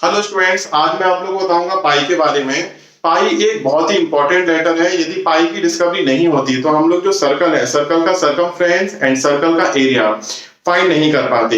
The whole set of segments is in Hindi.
हेलो स्टूडेंट्स, आज मैं आप लोगों को बताऊंगा पाई के बारे में। पाई एक बहुत ही इंपॉर्टेंट लेटर है। यदि पाई की डिस्कवरी नहीं होती तो हम लोग जो सर्कल है, सर्कल का सरकमफ्रेंस एंड सर्कल का एरिया फाइंड नहीं कर पाते।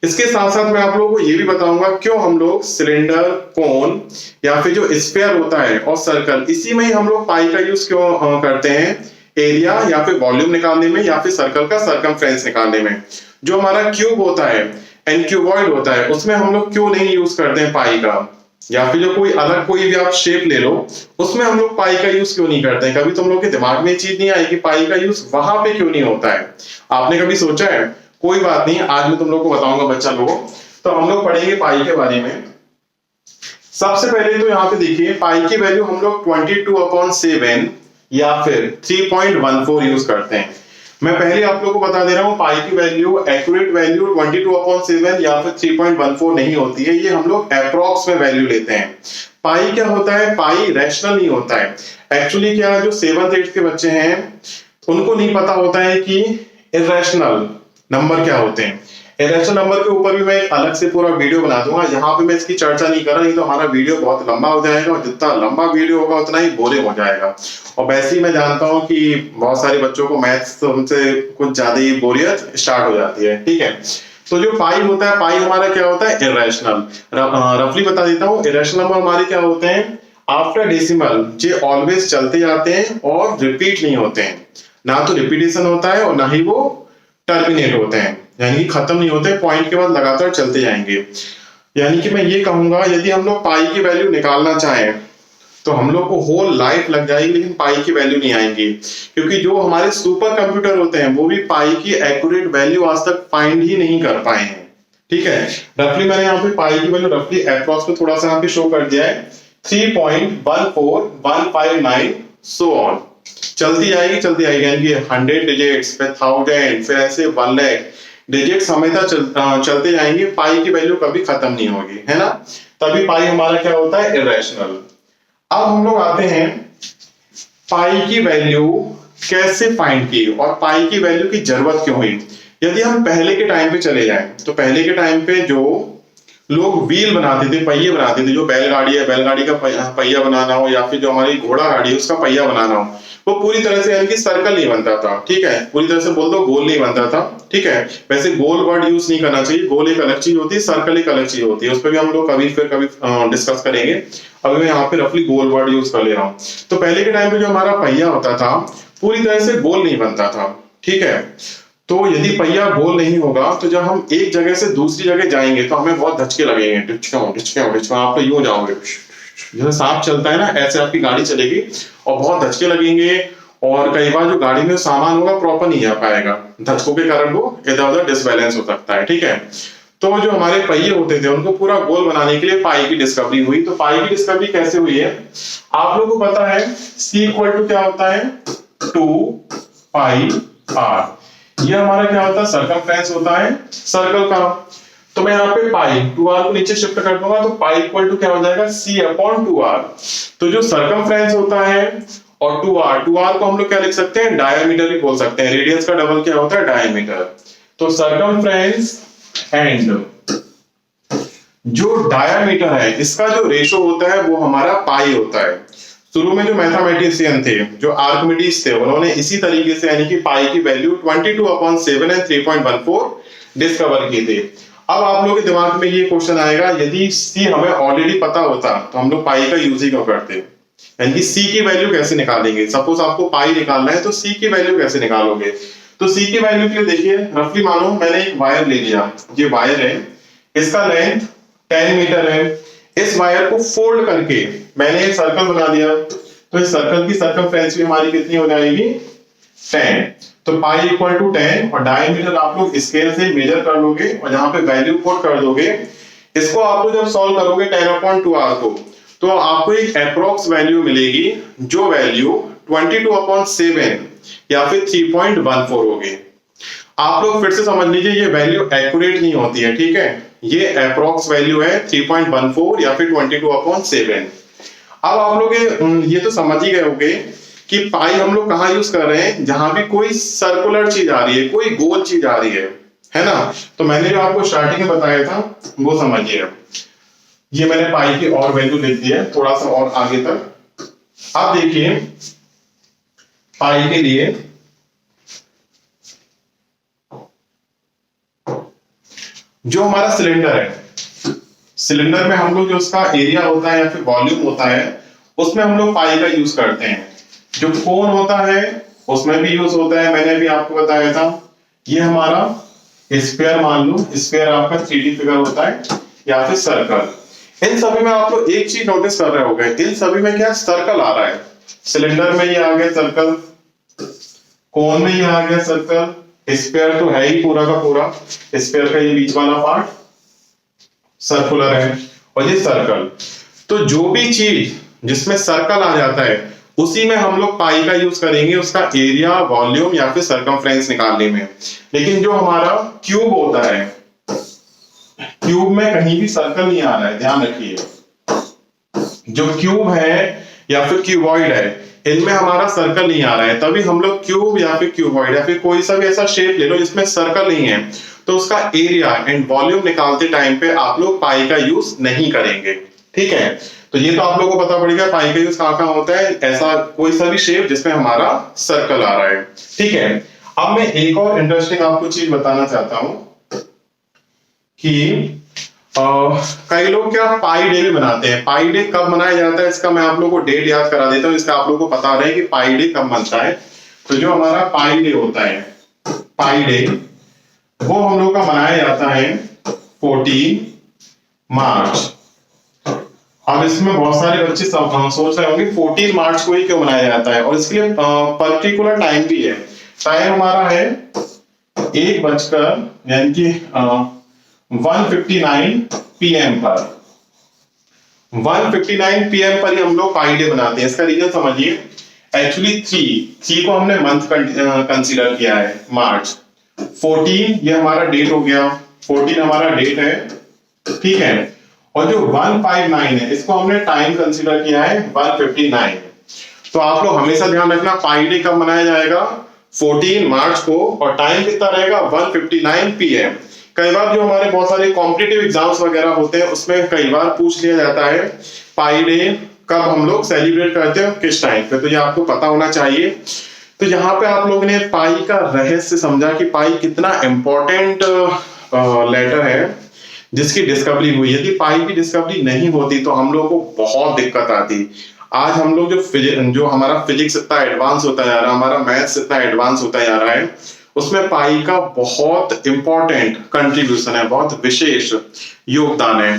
इसके साथ साथ मैं आप लोगों को ये भी बताऊंगा क्यों हम लोग सिलेंडर, कोन या फिर जो स्फीयर होता है और सर्कल, इसी में ही हम लोग पाई का यूज क्यों करते हैं एरिया या फिर वॉल्यूम निकालने में या फिर सर्कल का सरकमफ्रेंस निकालने में। जो हमारा क्यूब होता है एंड क्यूबॉइड होता है उसमें हम लोग क्यों नहीं यूज करते हैं पाई का, या फिर जो कोई अलग कोई भी आप शेप ले लो उसमें हम लोग पाई का यूज क्यों नहीं करते हैं। कभी तुम लोग के दिमाग में ये चीज नहीं आई कि पाई का यूज वहां पे क्यों नहीं होता है? आपने कभी सोचा है? कोई बात नहीं, आज मैं तुम लोग को बताऊंगा बच्चा लोगों। तो हम लोग पढ़ेंगे पाई के बारे में। सबसे पहले तो यहाँ पे देखिए, पाई की वैल्यू हम लोग 22/7 या फिर 3.14 यूज करते हैं। मैं पहले आप लोगों को बता दे रहा हूं, पाई की वैल्यू एक्यूरेट वैल्यू 22/7 या फिर 3.14 नहीं होती है। ये हम लोग अप्रोक्स में वैल्यू लेते हैं। पाई क्या होता है? पाई रैशनल नहीं होता है। एक्चुअली क्या, जो 7th 8th के बच्चे हैं उनको नहीं पता होता है कि इर्रेशनल नंबर क्या होते हैं। इरेशनल नंबर के ऊपर भी मैं एक अलग से पूरा वीडियो बना दूंगा, यहाँ पे मैं इसकी चर्चा नहीं कर रहा, नहीं तो हमारा वीडियो बहुत लंबा हो जाएगा और जितना लंबा वीडियो होगा उतना ही बोरिंग हो जाएगा। और वैसे ही मैं जानता हूँ कि बहुत सारे बच्चों को मैथ्स से कुछ ज्यादा ही बोरियत स्टार्ट हो जाती है। ठीक है, तो जो पाई होता है, पाई हमारा क्या होता है? इरेशनल। रफली बता देता हूँ, इरेशनल नंबर हमारे क्या होते हैं? आफ्टर डेसिमल ये ऑलवेज चलते जाते हैं और रिपीट नहीं होते हैं। ना तो रिपीटेशन होता है और ना ही वो टर्मिनेट होते हैं, यानी कि खत्म नहीं होते, पॉइंट के बाद लगातार चलते जाएंगे। यानी कि मैं ये कहूंगा, यदि हम लोग पाई की वैल्यू निकालना चाहें तो हम लोग को होल लाइफ लग जाएगी, लेकिन पाई की वैल्यू नहीं आएंगी, क्योंकि जो हमारे सुपर कंप्यूटर होते हैं वो भी पाई की एक्यूरेट वैल्यू आज तक फाइंड ही नहीं कर पाए हैं। ठीक है, रफली मैंने यहाँ पे पाई की वैल्यू रफली अप्रॉक्स में थोड़ा सा यहाँ पे शो कर दिया है, 3.14159 सो ऑन। चलती जाएगी यानी कि 100 डिजिट्स, फिर 1000, फिर ऐसे 1 लाख डिजिट्स हमेशा चलते जाएंगे। पाई की वैल्यू कभी खत्म नहीं होगी, है ना? तभी पाई हमारा क्या होता है? इरेशनल। अब हम लोग आते हैं पाई की वैल्यू कैसे फाइंड की और पाई की वैल्यू की जरूरत क्यों हुई। यदि हम पहले के टाइम पे चले जाएं तो पहले के टाइम पे जो लोग व्हील बनाते थे, पहिए बनाते थे, जो बैलगाड़ी है, बैलगाड़ी का पहिया बनाना हो या फिर जो हमारी घोड़ा गाड़ी है उसका पहिया बनाना हो, वो पूरी तरह से यानी कि सर्कल नहीं बनता था। ठीक है, पूरी तरह से बोल दो गोल नहीं बनता था। ठीक है, वैसे गोल वर्ड यूज नहीं करना चाहिए, गोल एक अलग चीज होती है, सर्कल एक अलग चीज होती है, उस पर भी हम लोग कभी डिस्कस करेंगे। अभी मैं यहाँ पे रफली गोल वर्ड यूज कर ले रहा हूँ। तो पहले के टाइम पे जो हमारा पहिया होता था पूरी तरह से गोल नहीं बनता था। ठीक है, तो यदि पहिया गोल नहीं होगा तो जब हम एक जगह से दूसरी जगह जाएंगे तो हमें बहुत धचके लगेंगे, आप तो यूं जाओगे, जैसे सांप चलता है ना ऐसे आपकी गाड़ी चलेगी और बहुत धचके लगेंगे, और कई बार जो गाड़ी में सामान होगा प्रॉपर नहीं आ पाएगा, धचकों के कारण वो इधर उधर डिसबैलेंस हो सकता है। ठीक है, तो जो हमारे पहिए होते थे उनको पूरा गोल बनाने के लिए पाई की डिस्कवरी हुई। तो पाई की डिस्कवरी कैसे हुई है? आप लोगों को पता है C इक्वल टू क्या होता है? 2πr। ये हमारा क्या होता है? सरकमफ्रेंस होता है सर्कल का। तो मैं यहाँ पे पाई 2r को नीचे शिफ्ट कर दूंगा तो पाई इक्वल टू क्या हो जाएगा? C/2r। तो जो सरकमफ्रेंस होता है और 2r को हम लोग क्या लिख सकते हैं? डायमीटर भी बोल सकते हैं। रेडियस का डबल क्या होता है? डायमीटर। तो सरकमफ्रेंस एंड जो डायमीटर है इसका जो रेशो होता है वो हमारा पाई होता है। शुरू में जो मैथमेटिशियन थे, जो आर्किमिडीज थे, उन्होंने इसी तरीके से यानी कि पाई की वैल्यू 22/7 एंड 3.14 डिस्कवर की थी। अब आप लोगों के दिमाग में ये क्वेश्चन आएगा, यदि C हमें ऑलरेडी पता होता तो हम लोग पाई का यूज ही क्यों करते? यानी कि C की वैल्यू कैसे निकालेंगे? सपोज आपको पाई निकालना है तो C की वैल्यू कैसे निकालोगे? तो C की वैल्यू के लिए देखिए, रफली मानो मैंने एक वायर ले लिया, ये वायर है, इसका लेंथ 10 मीटर है। इस वायर को फोल्ड करके मैंने एक सर्कल बना दिया, तो इस सर्कल की सरकमफ्रेंस भी हमारी कितनी हो जाएगी? 10। तो पाई इक्वल टू 10 और डायमीटर आप लोग स्केल से मेजर कर लोगे और यहाँ पे वैल्यू पुट कर दोगे। इसको आप लोग जब सॉल्व करोगे 10/2r को, तो आपको एक अप्रोक्स वैल्यू मिलेगी, जो वैल्यू 22/7 या फिर 3.14 होगी। आप लोग फिर से समझ लीजिए, ये वैल्यू एक्यूरेट नहीं होती है। ठीक है, ये अप्रोक्स वैल्यू है 3.14 या फिर 22/7। अब आप लोग ये तो समझ ही गए होंगे कि पाई हम लोग कहाँ यूज कर रहे हैं? जहां भी कोई सर्कुलर चीज आ रही है, कोई गोल चीज आ रही है ना? तो मैंने जो आपको स्टार्टिंग में बताया था वो समझिए। ये मैंने पाई की और वैल्यू लिख दी है थोड़ा सा और आगे तक। अब देखिए पाई के लिए जो हमारा सिलेंडर है, सिलेंडर में हम लोग जो उसका एरिया होता है या फिर वॉल्यूम होता है उसमें हम लोग पाई का यूज करते हैं। जो कोन होता है उसमें भी यूज होता है, मैंने भी आपको बताया था। ये हमारा स्क्वायर मान लो, स्क्वायर आपका 3D फिगर होता है या फिर सर्कल। इन सभी में आप लोग एक चीज नोटिस कर रहे होंगे, इन सभी में क्या सर्कल आ रहा है। सिलेंडर में ये आ गया सर्कल, कोन में ये आ गया सर्कल, स्क्वायर तो है ही पूरा का पूरा, स्क्वायर का ये बीच वाला पार्ट सर्कुलर है, और ये सर्कल। तो जो भी चीज जिसमें सर्कल आ जाता है उसी में हम लोग पाई का यूज करेंगे उसका एरिया, वॉल्यूम या फिर सरकमफ्रेंस निकालने में। लेकिन जो हमारा क्यूब होता है, क्यूब में कहीं भी सर्कल नहीं आ रहा है, ध्यान रखिए। जो क्यूब है या फिर क्यूबॉइड है इनमें हमारा सर्कल नहीं आ रहा है, तभी हम लोग क्यूब या फिर क्यूबॉइड या फिर कोई सा भी ऐसा शेप ले लो जिसमें सर्कल नहीं है तो उसका एरिया एंड वॉल्यूम निकालते टाइम पे आप लोग पाई का यूज नहीं करेंगे। ठीक है, तो ये तो आप लोगों को पता पड़ेगा पाई का यूज कहाँ होता है, ऐसा कोई सा भी शेप जिसमें हमारा सर्कल आ रहा है। ठीक है, अब मैं एक और इंटरेस्टिंग आपको चीज बताना चाहता हूं कि कई लोग क्या पाई डे भी मनाते हैं। पाई डे कब मनाया जाता है इसका मैं आप लोगों को डेट याद करा देता हूँ, इसका आप लोगों को पता रहे कि पाई डे कब बनता है। तो जो हमारा पाई डे होता है, पाई डे वो हम लोग का मनाया जाता है 14 मार्च। अब इसमें बहुत सारे बच्चे सोच रहे होंगे 14 मार्च को ही क्यों मनाया जाता है, और इसके लिए पर्टिकुलर टाइम भी है। टाइम हमारा है 1 यानी कि 1:59 PM पर, 1:59 PM पर ही हम लोग पाई डे बनाते हैं। इसका रीजन समझिए, एक्चुअली 3 को हमने मंथ कंसीडर किया है, मार्च। 14 ये हमारा डेट हो गया, 14 हमारा डेट है, ठीक है। और जो 159 है इसको हमने टाइम कंसीडर किया है 1:59। तो आप लोग हमेशा ध्यान रखना पाई डे कब मनाया जाएगा, 14 मार्च को, और टाइम कितना रहेगा 1:59 PM। कई बार जो हमारे बहुत सारे कॉम्पिटिटिव एग्जाम्स वगैरह होते हैं उसमें कई बार पूछ लिया जाता है पाई डे कब हम लोग सेलिब्रेट करते हैं, किस टाइम पे, तो ये आपको पता होना चाहिए। तो यहाँ पे आप लोगों ने पाई का रहस्य समझा कि पाई कितना इंपॉर्टेंट लेटर है जिसकी डिस्कवरी हुई। यदि पाई की डिस्कवरी नहीं होती तो हम लोग को बहुत दिक्कत आती। आज हम लोग जो हमारा फिजिक्स इतना एडवांस होता जा रहा है, हमारा मैथ्स इतना एडवांस होता जा रहा है, उसमें पाई का बहुत इंपॉर्टेंट कंट्रीब्यूशन है, बहुत विशेष योगदान है।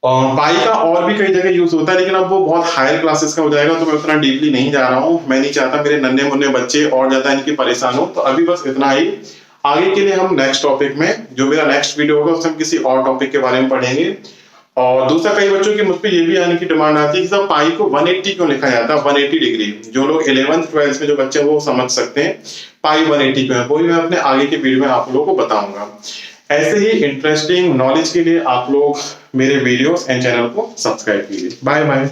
पाई का और भी कई जगह यूज होता है, लेकिन अब वो बहुत हायर क्लासेस का हो जाएगा तो मैं उतना डीपली नहीं जा रहा हूँ। मैं नहीं चाहता मेरे नन्हे मुन्ने बच्चे और ज्यादा इनकी परेशान हो, तो अभी बस इतना ही। आगे के लिए हम नेक्स्ट टॉपिक में, जो मेरा नेक्स्ट वीडियो होगा उसमें हम किसी और टॉपिक के बारे में पढ़ेंगे। और दूसरा, कई बच्चों की मुझ पर ये भी आने की डिमांड आती है कि सब पाई को 180 क्यों लिखा जाता है, 180 डिग्री। जो लोग 11th 12th में जो बच्चे हैं वो समझ सकते हैं पाई 180 क्यों है, वो भी मैं अपने आगे के वीडियो में आप लोगों को बताऊंगा। ऐसे ही इंटरेस्टिंग नॉलेज के लिए आप लोग मेरे वीडियोस एंड चैनल को सब्सक्राइब कीजिए। Bye bye.